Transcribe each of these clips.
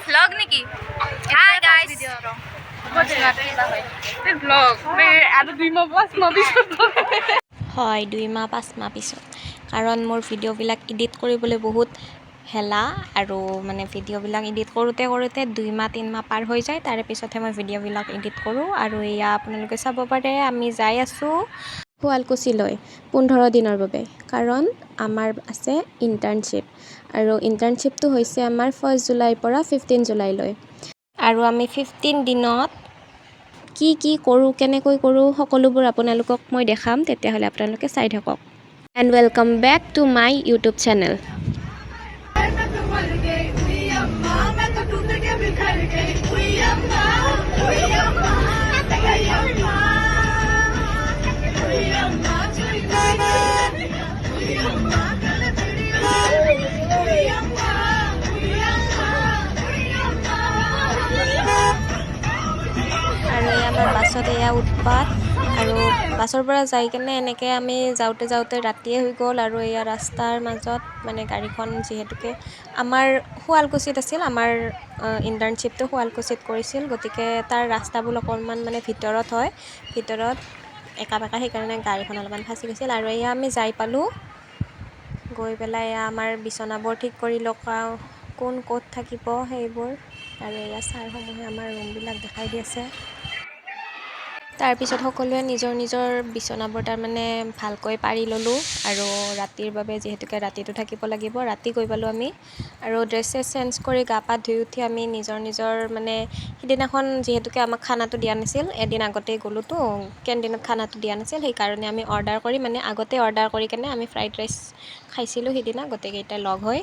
vlog niki? Hi guys. Vlog. Ada 2 মাহ 5 মাহ পিছত হয় 2 মাহ 5 মাহ পিছত কাৰণ মোৰ ভিডিঅ'বিলাক এডিট কৰিবলৈ বহুত হেলা আৰু মানে ভিডিঅ'বিলাক এডিট কৰোঁতে 2 মাহ 3 মাহ পাৰ হৈ যায় তাৰে পিছতহে মই ভিডিঅ'বিলাক এডিট কৰোঁ আৰু এয়া আপোনালোকে চাব পাৰে আমি যাই আছোঁ শুৱালকুছিলৈ 15 দিনৰ বাবে কাৰণ আমাৰ আছে ইণ্টাৰ্ণশ্বিপ আৰু ইণ্টাৰ্ণশ্বিপটো হৈছে আমাৰ 1 জুলাইৰ পৰা 15 জুলাইলৈ আৰু আমি 15 দিনত কি কৰোঁ কেনেকৈ কৰোঁ সকলোবোৰ আপোনালোকক মই দেখাম তেতিয়াহ'লে আপোনালোকে চাই থাকক and welcome back to my YouTube channel আৰু আমাৰ বাছত এয়া উৎপাত আৰু বাছৰ পৰা যাই কেনে এনেকৈ আমি যাওঁতে ৰাতিয়ে হৈ গ'ল আৰু এয়া ৰাস্তাৰ মাজত মানে গাড়ীখন যিহেতুকে আমাৰ শুৱালকুছিত আছিল আমাৰ ইণ্টাৰ্ণশ্বিপটো শুৱালকুছিত কৰিছিল গতিকে তাৰ ৰাস্তাবোৰ অকণমান মানে ভিতৰত হয় ভিতৰত একা বেকা সেইকাৰণে গাড়ীখন অলপমান ফাঁচি গৈছিল আৰু এয়া আমি যাই পালোঁ গৈ পেলাই এয়া আমাৰ বিচনাবোৰ ঠিক কৰি লগাওঁ কোন ক'ত থাকিব সেইবোৰ আৰু এয়া ছাৰসমূহে আমাৰ ৰুমবিলাক দেখাই দি আছে তাৰপিছত সকলোৱে নিজৰ বিচনাবোৰ তাৰমানে ভালকৈ পাৰি ল'লোঁ আৰু ৰাতিৰ বাবে যিহেতুকে ৰাতিটো থাকিব লাগিব ৰাতি গৈ পালোঁ আমি আৰু ড্ৰেছ চেঞ্জ কৰি গা পা ধুই উঠি আমি নিজৰ মানে সিদিনাখন যিহেতুকে আমাক খানাটো দিয়া নাছিল এদিন আগতেই গ'লোতো কেণ্টিনত খানাটো দিয়া নাছিল সেইকাৰণে আমি অৰ্ডাৰ কৰি মানে আগতে অৰ্ডাৰ কৰি কেনে আমি ফ্ৰাইড ৰাইচ খাইছিলোঁ সিদিনা গোটেইকেইটা লগ হৈ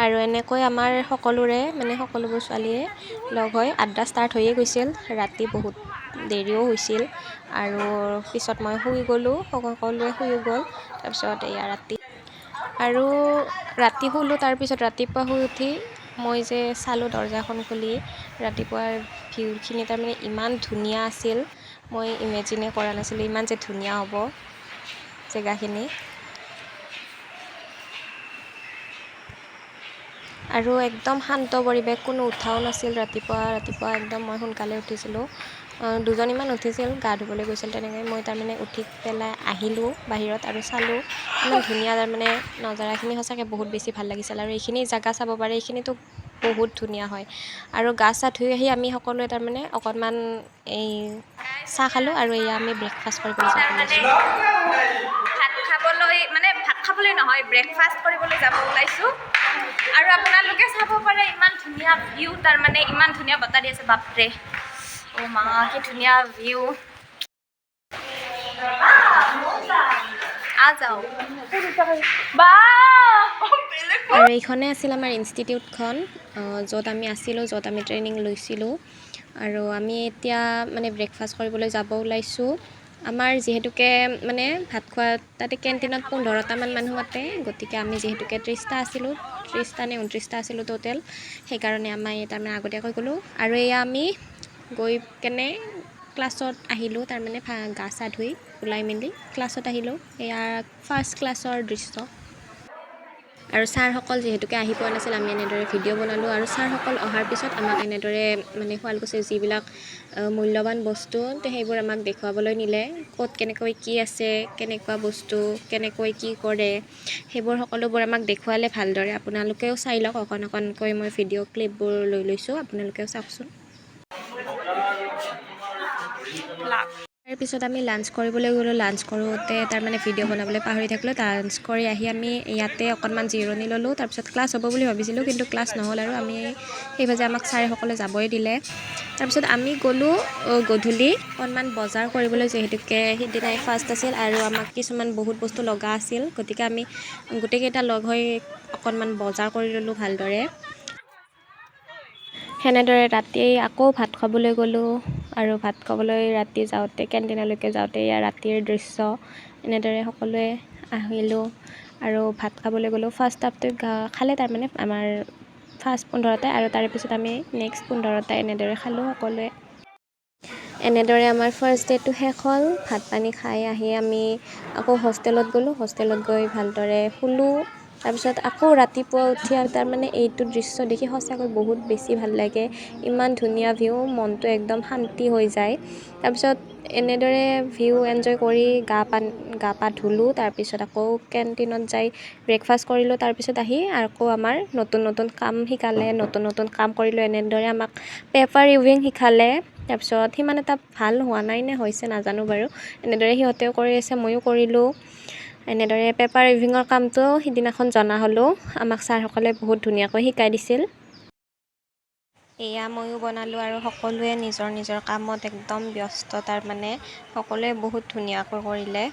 আৰু এনেকৈ আমাৰ সকলোৰে মানে সকলোবোৰ ছোৱালীয়ে লগ হৈ আড্ডা ষ্টাৰ্ট হৈয়ে গৈছিল ৰাতি বহুত দেৰিও হৈছিল আৰু পিছত মই শুই গ'লোঁ সকলোৱে শুই গ'ল তাৰপিছত এয়া ৰাতি শুলোঁ তাৰপিছত ৰাতিপুৱা শুই উঠি মই যে চালোঁ দৰজাখন খুলি ৰাতিপুৱাৰ ভিউখিনি তাৰমানে ইমান ধুনীয়া আছিল মই ইমেজিনে কৰা নাছিলোঁ ইমান যে ধুনীয়া হ'ব জেগাখিনি আৰু একদম শান্ত পৰিৱেশ কোনো উঠাও নাছিল ৰাতিপুৱা একদম মই সোনকালে উঠিছিলোঁ দুজনীমান উঠিছিল গা ধুবলৈ গৈছিল তেনেকৈ মই তাৰমানে উঠি পেলাই আহিলোঁ বাহিৰত আৰু চালোঁ ইমান ধুনীয়া তাৰমানে নজাৰাখিনি সঁচাকৈ বহুত বেছি ভাল লাগিছিল আৰু এইখিনি জেগা চাব পাৰে এইখিনিতো বহুত ধুনীয়া হয় আৰু গা চা ধুই আহি আমি সকলোৱে তাৰমানে অকণমান এই চাহ খালোঁ আৰু এয়া আমি ব্ৰেকফাষ্ট কৰিবলৈ ভাত খাবলৈ নহয় ব্ৰেকফাষ্ট কৰিবলৈ যাব ওলাইছোঁ আৰু আপোনালোকে চাব পাৰে ইমান ধুনীয়া ভিউ তাৰমানে ইমান ধুনীয়া বতাহ দি আছে বাপৰে অ' মা কি ধুনীয়া ভিউ আৰু এইখনে আছিল আমাৰ ইনষ্টিটিউটখন য'ত আমি আছিলোঁ য'ত আমি ট্ৰেইনিং লৈছিলোঁ আৰু আমি এতিয়া মানে ব্ৰেকফাষ্ট কৰিবলৈ যাব ওলাইছোঁ আমাৰ যিহেতুকে মানে ভাত খোৱা তাতে কেণ্টিনত 15টামান মানুহ মাতে গতিকে আমি যিহেতুকে 30টা আছিলোঁ 30টা নে 29টা আছিলোঁ টোটেল সেইকাৰণে আমাৰ তাৰমানে আগতীয়াকৈ গ'লোঁ আৰু এয়া আমি গৈ কেনে ক্লাছত আহিলোঁ তাৰমানে গা চা ধুই ওলাই মেলি ক্লাছত আহিলোঁ এয়া ফাৰ্ষ্ট ক্লাছৰ দৃশ্য আৰু ছাৰসকল যিহেতুকে আহি পোৱা নাছিল আমি এনেদৰে ভিডিঅ' বনালোঁ আৰু ছাৰসকল অহাৰ পিছত আমাক এনেদৰে মানে শুৱালকুছিৰ যিবিলাক মূল্যৱান বস্তু সেইবোৰ আমাক দেখুৱাবলৈ নিলে ক'ত কেনেকৈ কি আছে কেনেকুৱা বস্তু কেনেকৈ কি কৰে সেইবোৰ সকলোবোৰ আমাক দেখুৱালে ভালদৰে আপোনালোকেও চাই লওক অকণকৈ মই ভিডিঅ' ক্লিপবোৰ লৈ লৈছোঁ আপোনালোকেও চাওকচোন তাৰপিছত আমি লাঞ্চ কৰিবলৈ গ'লোঁ লাঞ্চ কৰোঁতে তাৰমানে ভিডিঅ' বনাবলৈ পাহৰি থাকিলোঁ লাঞ্চ কৰি আহি আমি ইয়াতে অকণমান জিৰণি ল'লোঁ তাৰপিছত ক্লাছ হ'ব বুলি ভাবিছিলোঁ কিন্তু ক্লাছ নহ'ল আৰু আমি সেইভাগে আমাক ছাৰসকলে যাবই দিলে তাৰপিছত আমি গ'লোঁ গধূলি অকণমান বজাৰ কৰিবলৈ যিহেতুকে সিদিনাই ফাৰ্ষ্ট আছিল আৰু আমাক কিছুমান বহুত বস্তু লগা আছিল গতিকে আমি গোটেইকেইটা লগ হৈ অকণমান বজাৰ কৰি ল'লোঁ ভালদৰে সেনেদৰে ৰাতি আকৌ ভাত খাবলৈ গ'লোঁ আৰু ভাত খাবলৈ ৰাতি যাওঁতে কেণ্টিনলৈকে যাওঁতে ইয়াৰ ৰাতিৰ দৃশ্য এনেদৰে সকলোৱে আহিলোঁ আৰু ভাত খাবলৈ গ'লোঁ ফাৰ্ষ্ট হাফটো খালে তাৰমানে আমাৰ ফাৰ্ষ্ট 15টাই আৰু তাৰে পিছত আমি নেক্সট 15টাই এনেদৰে খালোঁ সকলোৱে এনেদৰে আমাৰ ফাৰ্ষ্ট ডে'টো শেষ হ'ল। ভাত পানী খাই আহি আমি আকৌ হোষ্টেলত গ'লোঁ। হোষ্টেলত গৈ ভালদৰে শুলোঁ। তাৰপিছত আকৌ ৰাতিপুৱা উঠি আৰু তাৰমানে এইটো দৃশ্য দেখি সঁচাকৈ বহুত বেছি ভাল লাগে। ইমান ধুনীয়া ভিউ, মনটো একদম শান্তি হৈ যায়। তাৰপিছত এনেদৰে ভিউ এনজয় কৰি গা পা ধুলোঁ। তাৰপিছত আকৌ কেণ্টিনত যাই ব্ৰেকফাষ্ট কৰিলোঁ। তাৰপিছত আহি আকৌ আমাৰ নতুন কাম শিকালে, নতুন কাম কৰিলোঁ। এনেদৰে আমাক পেপাৰ উইভিং শিকালে। তাৰপিছত সিমান এটা ভাল হোৱা নাই নে হৈছে নাজানো বাৰু। এনেদৰে সিহঁতেও কৰি আছে, ময়ো কৰিলোঁ। এনেদৰে পেপাৰ উইভিঙৰ কামটো সিদিনাখন জনা হ'লোঁ। আমাক ছাৰসকলে বহুত ধুনীয়াকৈ শিকাই দিছিল। এয়া ময়ো বনালোঁ আৰু সকলোৱে নিজৰ কামত একদম ব্যস্ত। তাৰমানে সকলোৱে বহুত ধুনীয়াকৈ কৰিলে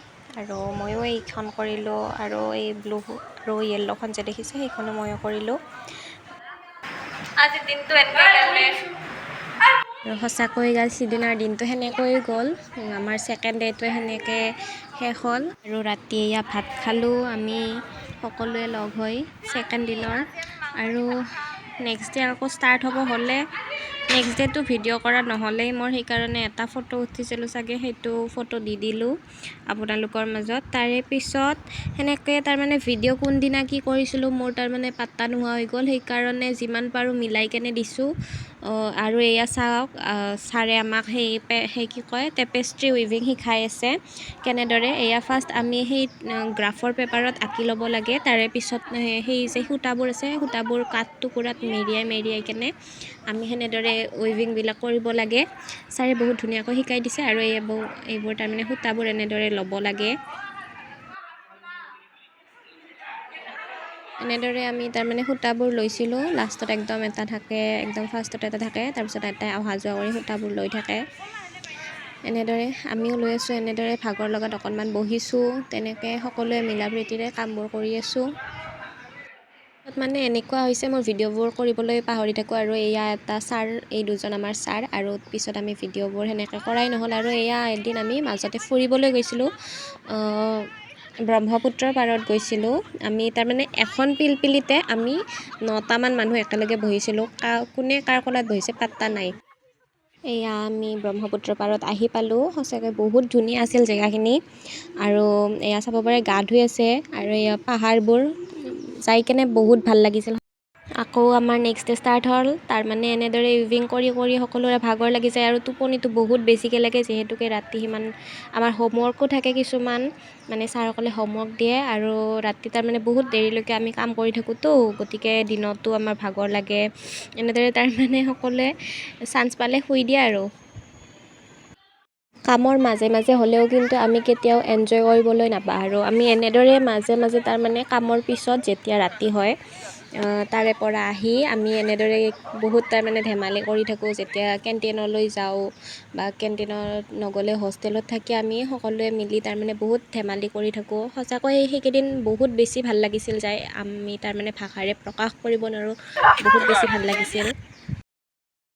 আৰু ময়ো এইখন কৰিলোঁ আৰু এই ব্লু আৰু য়েল্ল'খন যে দেখিছে সেইখনো ময়ো কৰিলোঁ। আজি দিনটো এনেকৈ গ'লে আৰু সঁচাকৈ গাইজ সিদিনাৰ দিনটো সেনেকৈ গ'ল। আমাৰ ছেকেণ্ড ডে'টোৱে সেনেকৈ শেষ হ'ল আৰু ৰাতি এয়া ভাত খালোঁ আমি সকলোৱে লগ হৈ ছেকেণ্ড দিনৰ। আৰু নেক্সট ডে আকৌ ষ্টাৰ্ট হ'ব হ'লে। নেক্সট ডে'টো ভিডিঅ' কৰা নহ'লেই মোৰ, সেইকাৰণে এটা ফটো উঠিছিলোঁ চাগে, সেইটো ফটো দি দিলোঁ আপোনালোকৰ মাজত। তাৰে পিছত সেনেকৈ তাৰমানে ভিডিঅ' কোনদিনা কি কৰিছিলোঁ মোৰ তাৰমানে পাত্তা নোহোৱা হৈ গ'ল। সেইকাৰণে যিমান পাৰোঁ মিলাই কেনে দিছোঁ। আৰু এয়া চাওক, ছাৰে আমাক সেই কি কয় টেপেষ্ট্ৰি উইভিং শিকাই আছে কেনেদৰে। এয়া ফাৰ্ষ্ট আমি সেই গ্ৰাফৰ পেপাৰত আঁকি ল'ব লাগে। তাৰে পিছত সেই যে সূতাবোৰ আছে, সূতাবোৰ কাঠ টুকুৰাত মেৰিয়াই কেনে আমি সেনেদৰে উইভিংবিলাক কৰিব লাগে। ছাৰে বহুত ধুনীয়াকৈ শিকাই দিছে আৰু এইবোৰ তাৰমানে সূতাবোৰ এনেদৰে ল'ব লাগে। এনেদৰে আমি তাৰমানে সূতাবোৰ লৈছিলোঁ। লাষ্টত একদম এটা থাকে, একদম ফাৰ্ষ্টত এটা থাকে, তাৰপিছত এটাই অহা যোৱা কৰি সূতাবোৰ লৈ থাকে। এনেদৰে আমিও লৈ আছোঁ। এনেদৰে ভাগৰ লগত অকণমান বহিছোঁ। তেনেকৈ সকলোৱে মিলা প্ৰীতিৰে কামবোৰ কৰি আছোঁ। মানে এনেকুৱা হৈছে মোৰ ভিডিঅ'বোৰ কৰিবলৈ পাহৰি থাকোঁ আৰু এয়া এটা ছাৰ, এই দুজন আমাৰ ছাৰ, আৰু পিছত আমি ভিডিঅ'বোৰ সেনেকৈ কৰাই নহ'ল। আৰু এয়া এদিন আমি মাজতে ফুৰিবলৈ গৈছিলোঁ, ব্ৰহ্মপুত্ৰৰ পাৰত গৈছিলোঁ আমি। তাৰমানে এখন পিলপিলিতে আমি 9টামান মানুহ একেলগে বহিছিলোঁ। কোনে কাৰ কোলাত বহিছে পাত্তা নাই। এয়া আমি ব্ৰহ্মপুত্ৰৰ পাৰত আহি পালোঁ। সঁচাকৈ বহুত ধুনীয়া আছিল জেগাখিনি। আৰু এয়া চাব পাৰে গা ধুই আছে আৰু এয়া পাহাৰবোৰ যাই কেনে বহুত ভাল লাগিছিল। আকৌ আমাৰ নেক্সট ডে ষ্টাৰ্ট হ'ল। তাৰমানে এনেদৰে উইভিং কৰি সকলোৰে ভাগৰ লাগি যায় আৰু টোপনিটো বহুত বেছিকৈ লাগে, যিহেতুকে ৰাতি সিমান আমাৰ হোমৱৰ্কো থাকে কিছুমান, মানে ছাৰসকলে হোমৱৰ্ক দিয়ে আৰু ৰাতি তাৰমানে বহুত দেৰিলৈকে আমি কাম কৰি থাকোঁতো, গতিকে দিনতো আমাৰ ভাগৰ লাগে। এনেদৰে তাৰমানে সকলোৱে চান্স পালে শুই দিয়ে আৰু। কামৰ মাজে হ'লেও কিন্তু আমি কেতিয়াও এনজয় কৰিবলৈ নাপাহৰোঁ। আমি এনেদৰে মাজে তাৰমানে কামৰ পিছত যেতিয়া ৰাতি হয়, তাৰে পৰা আহি আমি এনেদৰে বহুত তাৰমানে ধেমালি কৰি থাকোঁ। যেতিয়া কেণ্টিনলৈ যাওঁ বা কেণ্টিনত নগ'লে হোষ্টেলত থাকি আমি সকলোৱে মিলি তাৰমানে বহুত ধেমালি কৰি থাকোঁ। সঁচাকৈ সেইকেইদিন বহুত বেছি ভাল লাগিছিল যাই, আমি তাৰমানে ভাষাৰে প্ৰকাশ কৰিব নোৱাৰোঁ, বহুত বেছি ভাল লাগিছিল।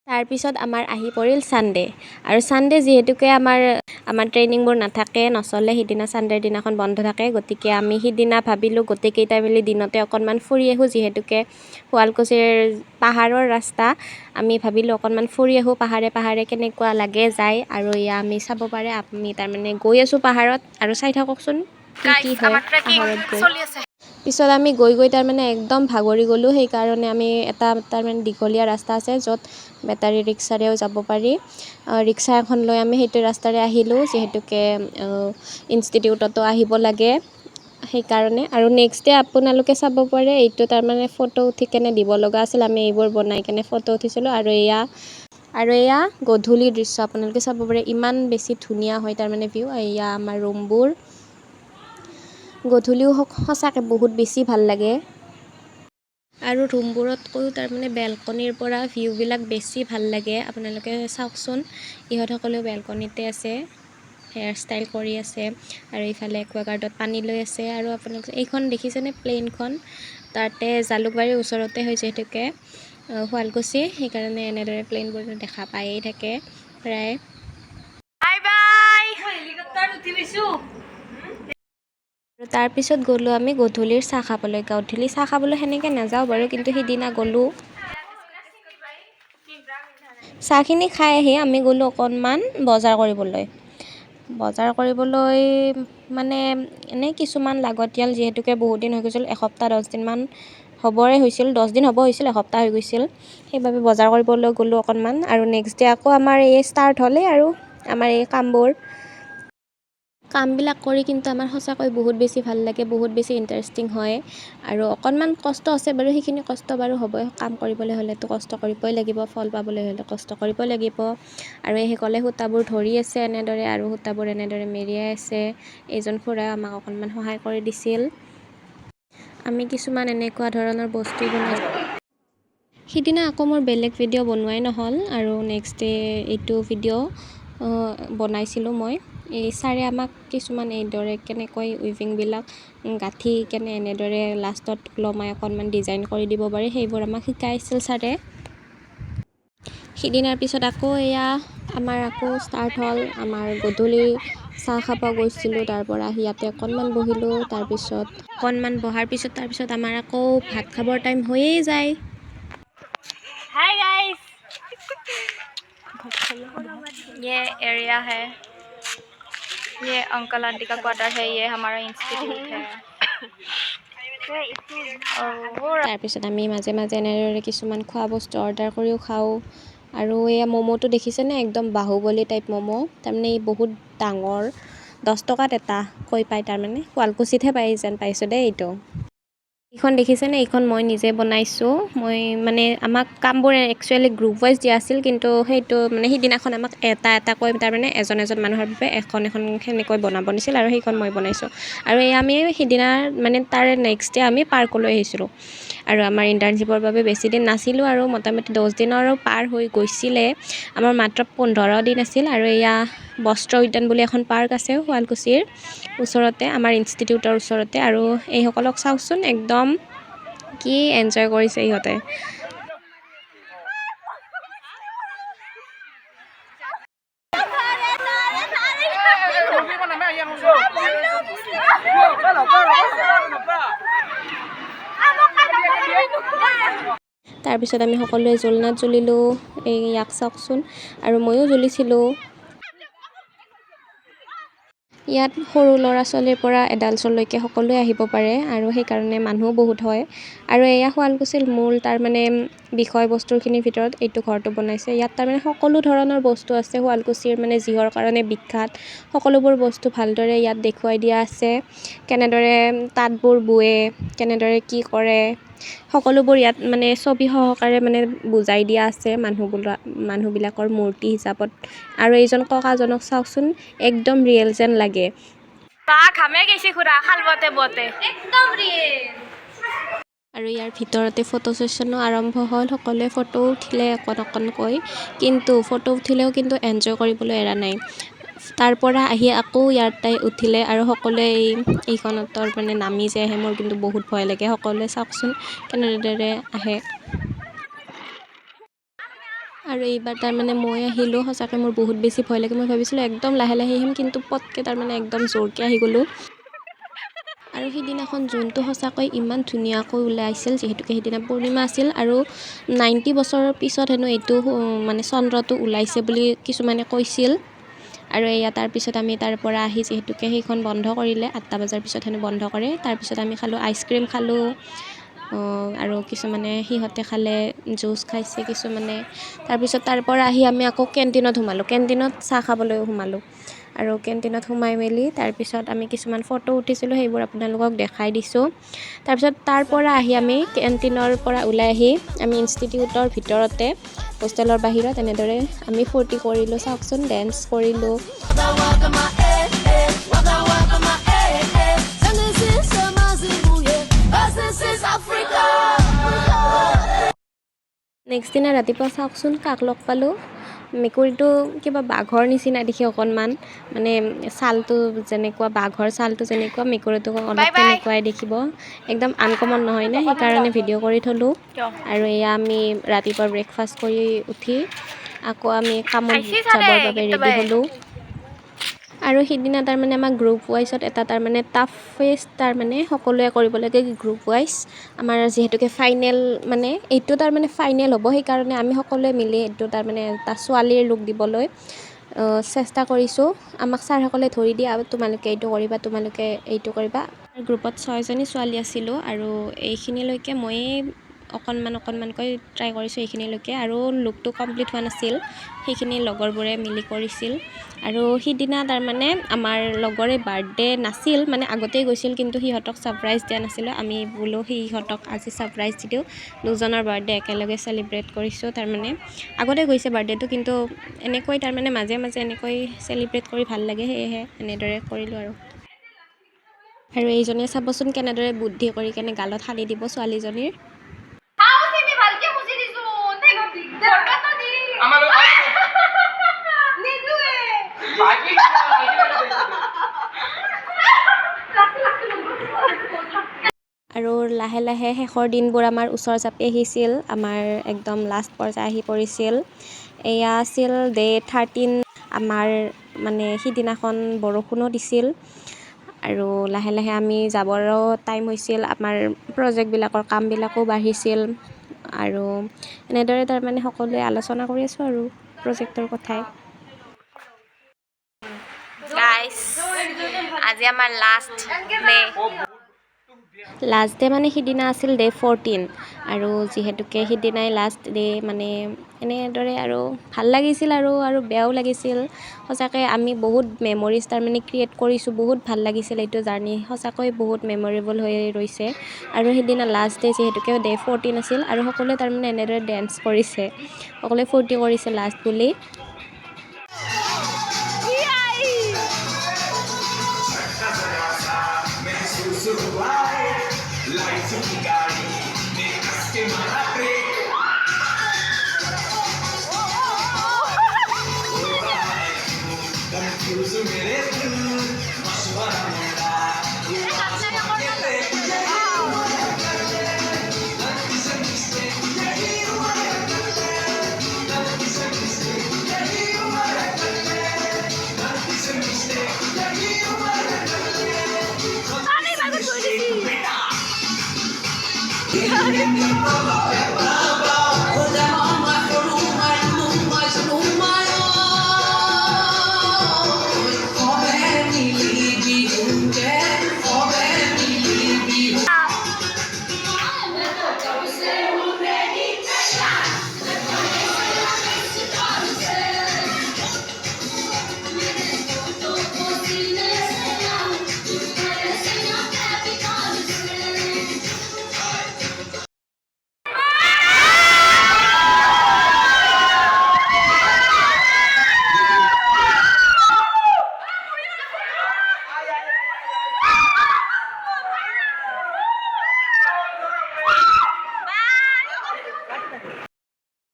তাৰপিছত আমাৰ আহি পৰিল ছানডে'। আৰু ছানডে' যিহেতুকে আমাৰ ট্ৰেইনিংবোৰ নাথাকে, নচলে, সিদিনা ছানডে'ৰ দিনাখন বন্ধ থাকে, গতিকে আমি সিদিনা ভাবিলোঁ গোটেইকেইটাই মিলি দিনতে অকণমান ফুৰি আহোঁ। যিহেতুকে শুৱালকুছিৰ পাহাৰৰ ৰাস্তা, আমি ভাবিলোঁ অকণমান ফুৰি আহোঁ পাহাৰে কেনেকুৱা লাগে যায়। আৰু এয়া আমি চাব পাৰে, আমি তাৰমানে গৈ আছোঁ পাহাৰত আৰু চাই থাককচোন কি হয় পাহাৰত গৈ। পিছত আমি গৈ তাৰমানে একদম ভাগৰি গ'লোঁ। সেইকাৰণে আমি এটা তাৰমানে দীঘলীয়া ৰাস্তা আছে য'ত বেটাৰী ৰিক্সাৰেও যাব পাৰি। ৰিক্সা এখন লৈ আমি সেইটো ৰাস্তাৰে আহিলোঁ, যিহেতুকে ইনষ্টিটিউটতো আহিব লাগে সেইকাৰণে। আৰু নেক্সট ডে আপোনালোকে চাব পাৰে, এইটো তাৰমানে ফটো উঠি কেনে দিব লগা আছিল, আমি এইবোৰ বনাই কেনে ফটো উঠিছিলোঁ। আৰু এয়া গধূলিৰ দৃশ্য আপোনালোকে চাব পাৰে, ইমান বেছি ধুনীয়া হয় তাৰমানে ভিউ। এয়া আমাৰ ৰুমবোৰ, গধূলিও সঁচাকৈ বহুত বেছি ভাল লাগে। আৰু ৰুমবোৰতকৈও তাৰমানে বেলকনিৰ পৰা ভিউবিলাক বেছি ভাল লাগে। আপোনালোকে চাওকচোন, ইহঁতসকলেও বেলকনিতে আছে, হেয়াৰ ষ্টাইল কৰি আছে আৰু ইফালে একুৱাগাৰ্ডত পানী লৈ আছে। আৰু আপোনালোকে এইখন দেখিছেনে প্লেইনখন, তাতে জালুকবাৰীৰ ওচৰতে হয় যিহেতুকে শুৱালকুছি, সেইকাৰণে এনেদৰে প্লেইনবোৰ দেখা পায়েই থাকে প্ৰায়। আৰু তাৰপিছত গ'লোঁ আমি গধূলিৰ চাহ খাবলৈ। গধূলি চাহ খাবলৈ সেনেকৈ নাযাওঁ বাৰু, কিন্তু সিদিনা গ'লোঁ। চাহখিনি খাই আহি আমি গ'লোঁ অকণমান বজাৰ কৰিবলৈ মানে এনেই কিছুমান লাগতিয়াল যিহেতুকে বহুত দিন হৈ গৈছিল এসপ্তাহ 10 দিনমান হ'বৰে হৈছিল 10 দিন হ'ব হৈছিল এসপ্তাহ হৈ গৈছিল সেইবাবে বজাৰ কৰিবলৈ গ'লোঁ অকণমান আৰু নেক্সট ডে আকৌ আমাৰ এই ষ্টাৰ্ট হ'লেই আৰু আমাৰ এই কামবিলাক কৰি কিন্তু আমাৰ সঁচাকৈ বহুত বেছি ভাল লাগে বহুত বেছি ইণ্টাৰেষ্টিং হয় আৰু অকণমান কষ্ট আছে বাৰু সেইখিনি কষ্ট বাৰু হ'বই কাম কৰিবলৈ হ'লেতো কষ্ট কৰিবই লাগিব ফল পাবলৈ হ'লে কষ্ট কৰিবই লাগিব আৰু এইসকলে সূতাবোৰ ধৰি আছে এনেদৰে আৰু সূতাবোৰ এনেদৰে মেৰিয়াই আছে এইজন খুৰাই আমাক অকণমান সহায় কৰি দিছিল আমি কিছুমান এনেকুৱা ধৰণৰ বস্তু বনাইছোঁ সিদিনা আকৌ মোৰ বেলেগ ভিডিঅ' বনোৱাই নহ'ল আৰু নেক্সট ডে এইটো ভিডিঅ' বনাইছিলোঁ মই এই ছাৰে আমাক কিছুমান এইদৰে কেনেকৈ উইভিংবিলাক গাঁঠি কেনে এনেদৰে লাষ্টত ওলমাই অকণমান ডিজাইন কৰি দিব পাৰি সেইবোৰ আমাক শিকাইছিল ছাৰে সিদিনাৰ পিছত আকৌ এয়া আমাৰ আকৌ ষ্টাৰ্ট হ'ল আমাৰ গধূলি চাহ খাব গৈছিলোঁ তাৰ পৰা আহি ইয়াতে অকণমান বহিলোঁ তাৰপিছত অকণমান বহাৰ পিছত আমাৰ আকৌ ভাত খাবৰ টাইম হৈয়ে যায় हाय गाइस ये एरिया है ये अंकल आंटी का क्वार्टर है ये हमारा इंस्टीट्यूट है তাৰপিছত আমি মাজে মাজে এনেদৰে কিছুমান খোৱা বস্তু অৰ্ডাৰ কৰিও খাওঁ আৰু এয়া ম'ম'টো দেখিছেনে একদম বাহুবলী টাইপ ম'ম' তাৰমানে ই বহুত ডাঙৰ 10 টকাত এটা কৈ পায় তাৰমানে শুৱালকুছিতহে পাই যেন পাইছোঁ দেই এইটো এইখন দেখিছেনে এইখন মই নিজে বনাইছোঁ মই মানে আমাক কামবোৰ একচুৱেলি গ্ৰুপ ৱাইজ দিয়া আছিল কিন্তু সেইটো মানে সিদিনাখন আমাক এটা কৈ তাৰমানে এজন মানুহৰ বাবে এখন সেনেকৈ বনাব দিছিল আৰু সেইখন মই বনাইছোঁ আৰু এই আমি সিদিনা মানে তাৰ নেক্সট ডে আমি পাৰ্কলৈ আহিছিলোঁ আৰু আমাৰ ইণ্টাৰ্ণশ্বিপৰ বাবে বেছি দিন নাছিলোঁ আৰু মোটামুটি 10 দিনৰো পাৰ হৈ গৈছিলে আমাৰ মাত্ৰ 15 দিন আছিল আৰু এয়া বস্ত্ৰ উদ্যান বুলি এখন পাৰ্ক আছে শুৱালকুছিৰ ওচৰতে আমাৰ ইনষ্টিটিউটৰ ওচৰতে আৰু এইসকলক চাওকচোন একদম কি এনজয় কৰিছে ইহঁতে তাৰপিছত আমি সকলোৱে জোলনাত জ্বলিলোঁ এই ইয়াক চাওকচোন আৰু ময়ো জ্বলিছিলোঁ ইয়াত সৰু ল'ৰা ছোৱালীৰ পৰা এডাল্টছলৈকে সকলোৱে আহিব পাৰে আৰু সেইকাৰণে মানুহো বহুত হয় আৰু এয়া শুৱালকুছিৰ মূল তাৰমানে বিষয়বস্তুখিনিৰ ভিতৰত এইটো ঘৰটো বনাইছে ইয়াত তাৰমানে সকলো ধৰণৰ বস্তু আছে শুৱালকুছিৰ মানে যিহৰ কাৰণে বিখ্যাত সকলোবোৰ বস্তু ভালদৰে ইয়াত দেখুৱাই দিয়া আছে কেনেদৰে তাঁতবোৰ বোৱে কেনেদৰে কি কৰে সকলোবোৰ ইয়াত মানে ছবি সহকাৰে মানে বুজাই দিয়া আছে মানুহবিলাকৰ মূৰ্তি হিচাপত আৰু এইজন ককাজনক চাওকচোন একদম ৰিয়েল যেন লাগে ঘামে গেছি খুৰা খাল বতে একদম ৰিয়েল আৰু ইয়াৰ ভিতৰতে ফটো ছেশ্যনো আৰম্ভ হ'ল সকলোৱে ফটো উঠিলে অকণকৈ কিন্তু ফটো উঠিলেও কিন্তু এনজয় কৰিবলৈ এৰা নাই তাৰ পৰা আহি আকৌ ইয়াতে উঠিলে আৰু সকলোৱে এইখনতৰ মানে নামি যে আহে মোৰ কিন্তু বহুত ভয় লাগে সকলোৱে চাওকচোন কেনেদৰে আহে আৰু এইবাৰ তাৰমানে মই আহিলোঁ সঁচাকৈ মোৰ বহুত বেছি ভয় লাগে মই ভাবিছিলোঁ একদম লাহে লাহে আহিম কিন্তু পটকৈ তাৰমানে একদম জোৰকৈ আহি গ'লোঁ আৰু সেইদিনাখন জোনটো সঁচাকৈ ইমান ধুনীয়াকৈ ওলাইছিল যিহেতুকে সেইদিনা পূৰ্ণিমা আছিল আৰু 90 বছৰৰ পিছত হেনো এইটো মানে চন্দ্ৰটো ওলাইছে বুলি কিছুমানে কৈছিল আৰু এয়া তাৰপিছত আমি তাৰ পৰা আহি যিহেতুকে সেইখন বন্ধ কৰিলে 8টা বজাৰ পিছত হেনো বন্ধ কৰে তাৰপিছত আমি খালোঁ আইচক্ৰীম খালোঁ আৰু কিছুমানে সিহঁতে খালে জুচ খাইছে কিছুমানে তাৰপিছত তাৰ পৰা আহি আমি আকৌ কেণ্টিনত সোমালোঁ কেণ্টিনত চাহ খাবলৈ সোমালোঁ আৰু কেণ্টিনত সোমাই মেলি তাৰপিছত আমি কিছুমান ফটো উঠিছিলোঁ সেইবোৰ আপোনালোকক দেখাই দিছোঁ তাৰপিছত তাৰ পৰা আহি আমি কেণ্টিনৰ পৰা ওলাই আহি আমি ইনষ্টিটিউটৰ ভিতৰতে হোষ্টেলৰ বাহিৰত এনেদৰে আমি ফূৰ্তি কৰিলোঁ চাওকচোন ডেন্স কৰিলোঁ নেক্সট দিনা ৰাতিপুৱা চাওকচোন কাক লগ পালোঁ মেকুৰীটো কিবা বাঘৰ নিচিনা দেখি অকণমান মানে ছালটো যেনেকুৱা বাঘৰ ছালটো যেনেকুৱা মেকুৰীটো অলপ তেনেকুৱাই দেখিব একদম আনকমন নহয়নে সেইকাৰণে ভিডিঅ' কৰি থলোঁ আৰু এয়া আমি ৰাতিপুৱা ব্ৰেকফাষ্ট কৰি উঠি আকৌ আমি কামত যাবৰ বাবে ৰেডি হ'লোঁ আৰু সিদিনা তাৰমানে আমাৰ গ্ৰুপ ৱাইজত এটা তাৰমানে টাফেষ্ট তাৰমানে সকলোৱে কৰিব লাগে গ্ৰুপ ৱাইজ আমাৰ যিহেতুকে ফাইনেল মানে এইটো তাৰমানে ফাইনেল হ'ব সেইকাৰণে আমি সকলোৱে মিলি এইটো তাৰমানে এটা ছোৱালীৰ লুক দিবলৈ চেষ্টা কৰিছোঁ আমাক ছাৰসকলে ধৰি দিয়ে আৰু তোমালোকে এইটো কৰিবা তোমালোকে এইটো কৰিবা গ্ৰুপত 6জনী ছোৱালী আছিলোঁ আৰু এইখিনিলৈকে ময়ে অকণমানকৈ ট্ৰাই কৰিছোঁ এইখিনিলৈকে আৰু লুকটো কমপ্লিট হোৱা নাছিল সেইখিনি লগৰবোৰে মিলি কৰিছিল আৰু সিদিনা তাৰমানে আমাৰ লগৰে বাৰ্থডে নাছিল মানে আগতেই গৈছিল কিন্তু সিহঁতক ছাৰপ্ৰাইজ দিয়া নাছিলোঁ আমি বোলো সিহঁতক আজি ছাৰপ্ৰাইজ দি দিওঁ দুজনৰ বাৰ্থডে একেলগে চেলিব্ৰেট কৰিছোঁ তাৰমানে আগতে গৈছে বাৰ্থডেটো কিন্তু এনেকৈ তাৰমানে মাজে মাজে এনেকৈ চেলিব্ৰেট কৰি ভাল লাগে সেয়েহে এনেদৰে কৰিলোঁ আৰু এইজনীয়ে চাবচোন কেনেদৰে বুদ্ধি কৰি কেনে গালত সানি দিব ছোৱালীজনীৰ আৰু লাহে লাহে শেষৰ দিনবোৰ আমাৰ ওচৰ চাপি আহিছিল আমাৰ একদম লাষ্ট পৰ্যায় আহি পৰিছিল এয়া আছিল ডে 13 আমাৰ মানে সিদিনাখন বৰষুণো দিছিল আৰু লাহে লাহে আমি যাবৰো টাইম হৈছিল আমাৰ প্ৰজেক্টবিলাকৰ কামবিলাকো বাঢ়িছিল আৰু এনেদৰে তাৰমানে সকলোৱে আলোচনা কৰি আছোঁ আৰু প্ৰজেক্টৰ কথাই গাইজ আজি আমাৰ লাষ্ট ডে মানে সিদিনা আছিল ডে 14 আৰু যিহেতুকে সিদিনাই লাষ্ট ডে মানে এনেদৰে আৰু ভাল লাগিছিল আৰু বেয়াও লাগিছিল সঁচাকৈ আমি বহুত মেমৰিজ তাৰমানে ক্ৰিয়েট কৰিছোঁ বহুত ভাল লাগিছিল এইটো জাৰ্ণি সঁচাকৈ বহুত মেমৰেবল হৈ ৰৈছে আৰু সিদিনা লাষ্ট ডে যিহেতুকে ডে 14 আছিল আৰু সকলোৱে তাৰমানে এনেদৰে ডেন্স কৰিছে সকলোৱে ফূৰ্তি কৰিছে লাষ্ট বুলি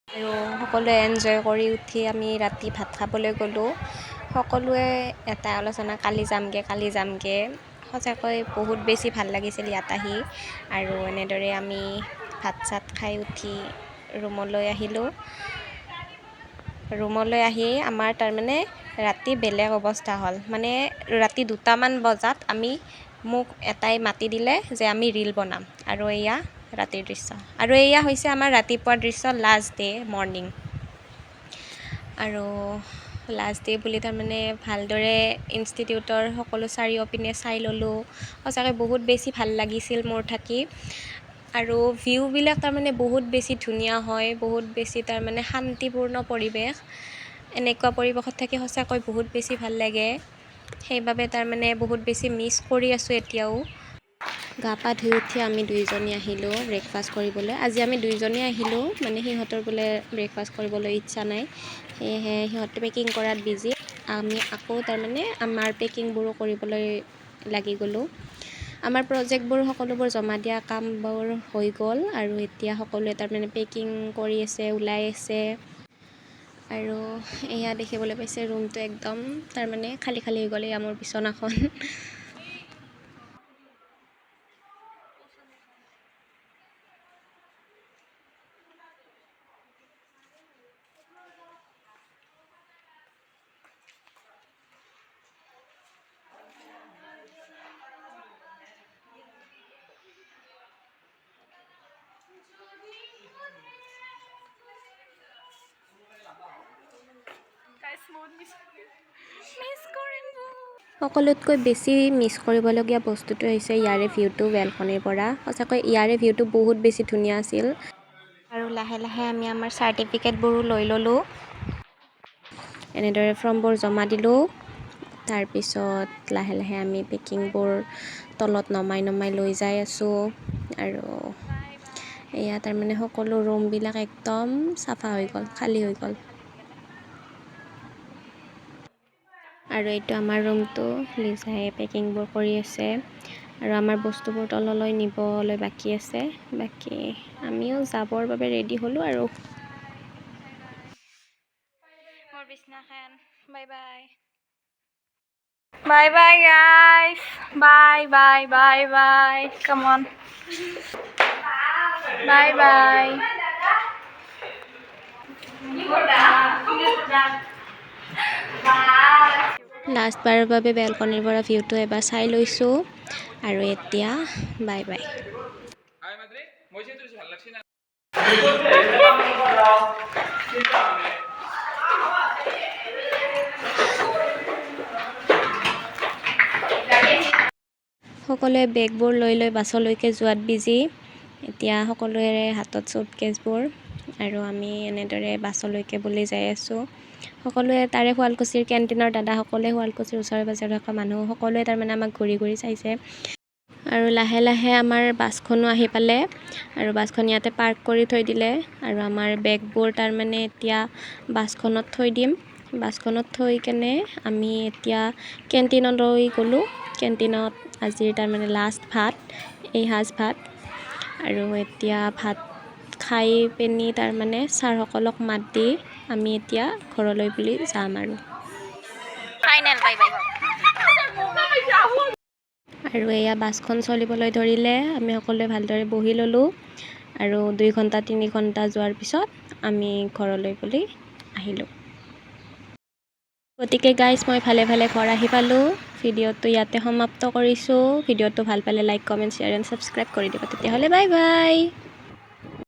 আৰু সকলোৱে এনজয় কৰি উঠি আমি ৰাতি ভাত খাবলৈ গ'লোঁ সকলোৱে এটা আলোচনা কালি যামগৈ সঁচাকৈ বহুত বেছি ভাল লাগিছিল ইয়াত আহি আৰু এনেদৰে আমি ভাত চাত খাই উঠি ৰুমলৈ আহি আমাৰ তাৰমানে ৰাতি বেলেগ অৱস্থা হ'ল মানে ৰাতি 2টামান বজাত মোক এটাই মাতি দিলে যে আমি ৰীল বনাম আৰু এয়া ৰাতিৰ দৃশ্য আৰু এয়া হৈছে আমাৰ ৰাতিপুৱাৰ দৃশ্য লাষ্ট ডে মৰ্ণিং আৰু লাষ্ট ডে বুলি তাৰমানে ভালদৰে ইনষ্টিটিউটৰ সকলো চাৰিওপিনে চাই ল'লোঁ সঁচাকৈ বহুত বেছি ভাল লাগিছিল মোৰ থাকি আৰু ভিউবিলাক তাৰমানে বহুত বেছি ধুনীয়া হয় বহুত বেছি তাৰমানে শান্তিপূৰ্ণ পৰিৱেশ এনেকুৱা পৰিৱেশত থাকি সঁচাকৈ বহুত বেছি ভাল লাগে সেইবাবে তাৰমানে বহুত বেছি মিছ কৰি আছোঁ এতিয়াও গা পা ধুই উঠি আমি দুইজনী আহিলোঁ ব্ৰেকফাষ্ট কৰিবলৈ আজি আমি দুইজনী আহিলোঁ মানে সিহঁতৰ বোলে ব্ৰেকফাষ্ট কৰিবলৈ ইচ্ছা নাই সেয়েহে সিহঁতে পেকিং কৰাত বিজি আমি আকৌ তাৰমানে আমাৰ পেকিংবোৰো কৰিবলৈ লাগি গ'লোঁ আমাৰ প্ৰজেক্টবোৰ সকলোবোৰ জমা দিয়া কামবোৰ হৈ গ'ল আৰু এতিয়া সকলোৱে তাৰমানে পেকিং কৰি আছে ওলাই আছে আৰু এয়া দেখিবলৈ পাইছে ৰুমটো একদম তাৰমানে খালী হৈ গ'ল এয়া মোৰ বিচনাখন মিছ কৰিম সকলোতকৈ বেছি মিছ কৰিবলগীয়া বস্তুটো হৈছে ইয়াৰে ভিউটো বেলকনিৰ পৰা। সঁচাকৈ ইয়াৰে ভিউটো বহুত বেছি ধুনীয়া আছিল। আৰু লাহে লাহে আমি আমাৰ চাৰ্টিফিকেটবোৰো লৈ ল'লোঁ। এনেদৰে ফৰ্মবোৰ জমা দিলোঁ। তাৰপিছত লাহে লাহে আমি পেকিংবোৰ তলত নমাই লৈ যাই আছোঁ। আৰু এয়া তাৰমানে সকলো ৰুমবিলাক একদম চাফা হৈ গ'ল, খালী হৈ গ'ল। আৰু এইটো আমাৰ ৰুমটো, লিজাই পেকিংবোৰ কৰি আছে। আৰু আমাৰ বস্তুবোৰ তললৈ নিবলৈ বাকী আছে। বাকী আমিও যাবৰ বাবে ৰেডি হ'লোঁ আৰু। মোৰ বিছনাখন বাই বাই বাই বাই গাইছ bye bye bye bye come on bye bye লাষ্টবাৰৰ বাবে বেলকনিৰ পৰা ভিউটো এবাৰ চাই লৈছোঁ। আৰু এতিয়া বাই বাই। সকলোৱে বেগবোৰ লৈ বাছলৈকে যোৱাত বিজি। এতিয়া সকলোৰে হাতত চুটকেছবোৰ। আৰু আমি এনেদৰে বাছলৈকে বুলি যাই আছোঁ। সকলোৱে তাৰে শুৱালকুছিৰ কেণ্টিনৰ দাদাসকলে, শুৱালকুছিৰ ওচৰে পাঁজৰে থকা মানুহ সকলোৱে তাৰমানে আমাক ঘূৰি ঘূৰি চাইছে। আৰু লাহে লাহে আমাৰ বাছখনো আহি পালে। আৰু বাছখন ইয়াতে পাৰ্ক কৰি থৈ দিলে। আৰু আমাৰ বেগবোৰ তাৰমানে এতিয়া বাছখনত থৈ দিম। বাছখনত থৈ কেনে আমি এতিয়া কেণ্টিনলৈ গ'লোঁ। কেণ্টিনত আজিৰ তাৰমানে লাষ্ট ভাত, এই সাজ ভাত। আৰু এতিয়া ভাত খাই পিনি তাৰমানে ছাৰসকলক মাত দি আমি এতিয়া ঘৰলৈ বুলি যাম আৰু। ফাইনেল বাই বাই আৰু এয়া বাছখন চলিবলৈ ধৰিলে। আমি সকলোৱে ভালদৰে বহি ল'লোঁ। আৰু 2 ঘণ্টা 3 ঘণ্টা যোৱাৰ পিছত আমি ঘৰলৈ বুলি আহিলোঁ। গতিকে গাইজ মই ভালে ভালে ঘৰ আহি পালোঁ। ভিডিঅ'টো ইয়াতে সমাপ্ত কৰিছোঁ। ভিডিঅ'টো ভাল পালে like, comment, share and subscribe কৰি দিব। তেতিয়াহ'লে বাই বাই।